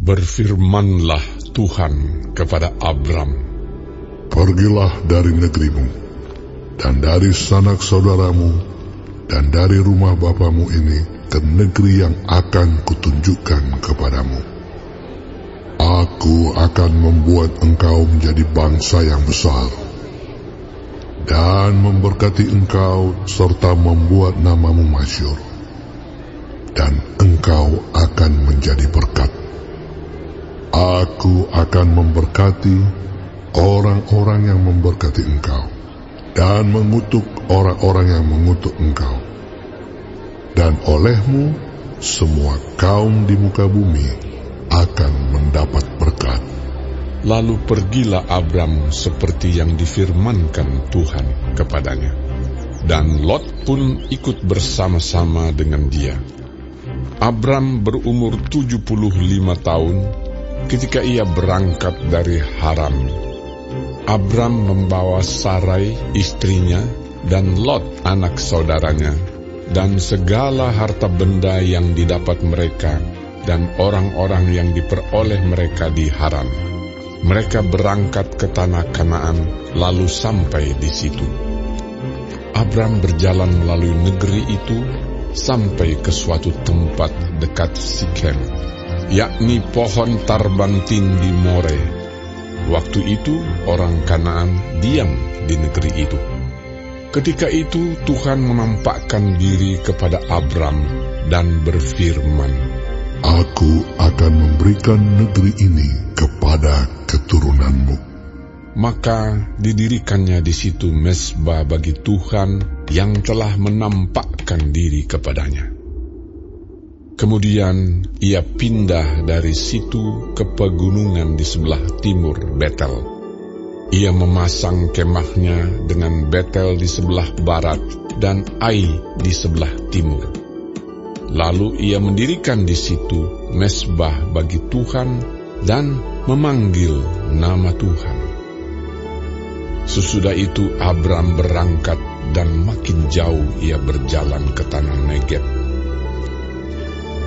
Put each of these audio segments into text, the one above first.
Berfirmanlah Tuhan kepada Abram, "Pergilah dari negerimu, dan dari sanak saudaramu, dan dari rumah bapamu ini ke negeri yang akan kutunjukkan kepadamu. Aku akan membuat engkau menjadi bangsa yang besar, dan memberkati engkau serta membuat namamu masyhur, dan engkau akan menjadi berkat. Aku akan memberkati orang-orang yang memberkati engkau, dan mengutuk orang-orang yang mengutuk engkau. Dan olehmu semua kaum di muka bumi akan mendapat berkat." Lalu pergilah Abram seperti yang difirmankan Tuhan kepadanya, dan Lot pun ikut bersama-sama dengan dia. Abram berumur 75 tahun ketika ia berangkat dari Haran. Abram membawa Sarai istrinya dan Lot anak saudaranya, dan segala harta benda yang didapat mereka dan orang-orang yang diperoleh mereka di Haran. Mereka berangkat ke tanah Kanaan, lalu sampai di situ. Abram berjalan melalui negeri itu sampai ke suatu tempat dekat Sikem, yakni pohon tarbantin di More. Waktu itu orang Kanaan diam di negeri itu. Ketika itu Tuhan menampakkan diri kepada Abram dan berfirman, "Aku akan memberikan negeri ini kepada keturunanmu." Maka didirikannya di situ mezbah bagi Tuhan yang telah menampakkan diri kepadanya. Kemudian ia pindah dari situ ke pegunungan di sebelah timur Betel. Ia memasang kemahnya dengan Betel di sebelah barat dan Ai di sebelah timur. Lalu ia mendirikan di situ mezbah bagi Tuhan dan memanggil nama Tuhan. Sesudah itu Abram berangkat dan makin jauh ia berjalan ke tanah Negeb.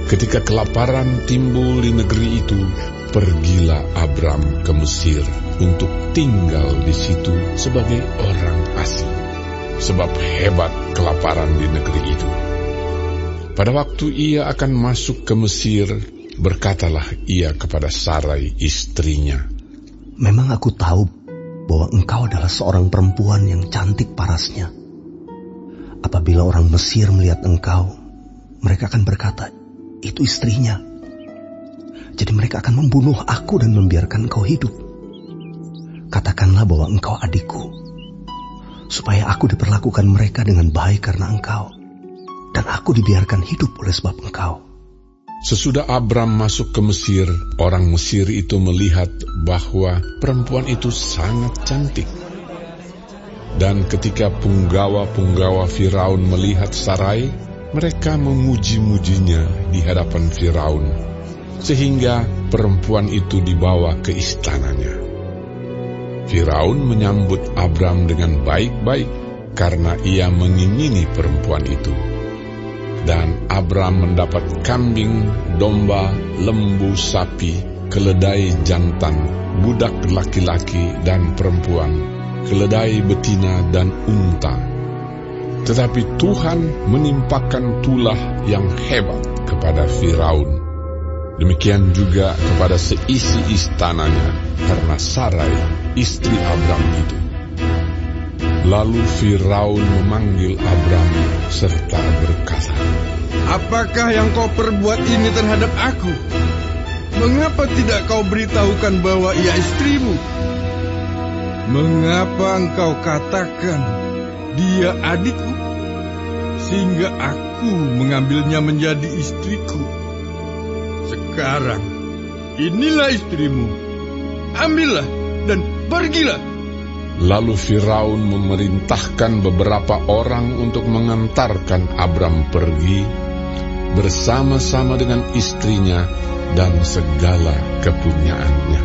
Ketika kelaparan timbul di negeri itu, pergilah Abram ke Mesir untuk tinggal di situ sebagai orang asing, sebab hebat kelaparan di negeri itu. Pada waktu ia akan masuk ke Mesir, berkatalah ia kepada Sarai istrinya, "Memang aku tahu bahwa engkau adalah seorang perempuan yang cantik parasnya. Apabila orang Mesir melihat engkau, mereka akan berkata, 'Itu istrinya.' Jadi mereka akan membunuh aku dan membiarkan engkau hidup. Katakanlah bahwa engkau adikku, supaya aku diperlakukan mereka dengan baik karena engkau, dan aku dibiarkan hidup oleh sebab engkau." Sesudah Abram masuk ke Mesir, orang Mesir itu melihat bahwa perempuan itu sangat cantik. Dan ketika punggawa-punggawa Firaun melihat Sarai, mereka memuji-mujinya di hadapan Firaun, sehingga perempuan itu dibawa ke istananya. Firaun menyambut Abram dengan baik-baik karena ia mengingini perempuan itu. Dan Abram mendapat kambing, domba, lembu, sapi, keledai jantan, budak laki-laki dan perempuan, keledai betina dan unta. Tetapi Tuhan menimpakan tulah yang hebat kepada Firaun. Demikian juga kepada seisi istananya karena Sarai, istri Abram itu. Lalu Firaun memanggil Abram serta berkata, "Apakah yang kau perbuat ini terhadap aku? Mengapa tidak kau beritahukan bahwa ia istrimu? Mengapa engkau katakan dia adikku, sehingga aku mengambilnya menjadi istriku? Sekarang inilah istrimu, ambillah dan pergilah." Lalu Firaun memerintahkan beberapa orang untuk mengantarkan Abram pergi bersama-sama dengan istrinya dan segala kepunyaannya.